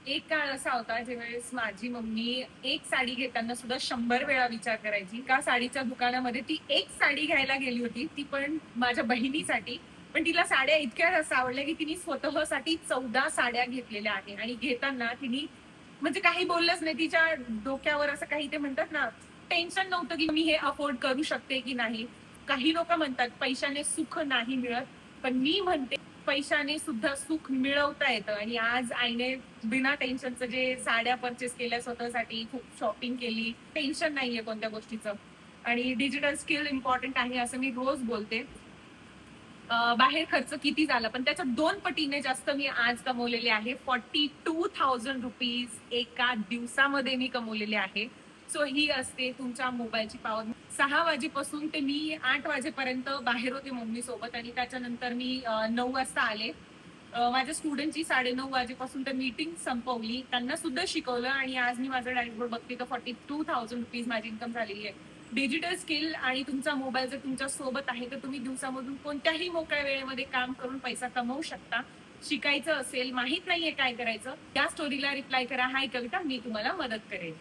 एक काळ असा होता ज्यावेळेस माझी मम्मी एक साडी घेताना सुद्धा 100 वेळा विचार करायची. का साडीच्या दुकानामध्ये ती एक साडी घ्यायला गेली होती, ती पण माझ्या बहिणीसाठी. पण तिला साड्या इतक्या जास्त आवडल्या, की तिने स्वतःसाठी 14 साड्या घेतलेल्या आहे आणि घेताना तिने म्हणजे काही बोललंच नाही. तिच्या डोक्यावर असं काही ते म्हणतात ना, टेन्शन नव्हतं, की मी हे अफोर्ड करू शकते की नाही. काही लोकं म्हणतात पैशाने सुख नाही मिळत, पण मी म्हणते पैशाने सुद्धा सुख मिळवता येतं आणि आज आईने बिना टेन्शनचं जे साड्या परचेस केल्या स्वतःसाठी, खूप शॉपिंग केली, टेन्शन नाहीये कोणत्या गोष्टीचं. आणि डिजिटल स्किल इम्पॉर्टंट आहे असं मी रोज बोलते. बाहेर खर्च किती झाला, पण त्याच्या 2 पटीने जास्त मी आज कमवलेले आहे. ₹42,000 एका दिवसामध्ये मी कमवलेले आहे. सो ही असते तुमच्या मोबाईलची पॉवर. 6 वाजेपासून ते मी 8 वाजेपर्यंत बाहेर होते मम्मीसोबत आणि त्याच्यानंतर मी 9 वाजता आले. माझ्या स्टुडंटची 9:30 वाजेपासून तर मीटिंग संपवली. त्यांना सुद्धा शिकवलं आणि आज मी माझा डॅशबोर्ड बघते तर ₹42,000 माझी इन्कम झालेली आहे. डिजिटल स्किल आणि तुमचा मोबाईल जर तुमच्या सोबत आहे तर तुम्ही दिवसामधून कोणत्याही मोकळ्या वेळेमध्ये काम करून पैसा कमवू शकता. शिकायचं असेल, माहित नाहीये काय करायचं, त्या स्टोरीला रिप्लाय करा, हाय कविता, मी तुम्हाला मदत करेन.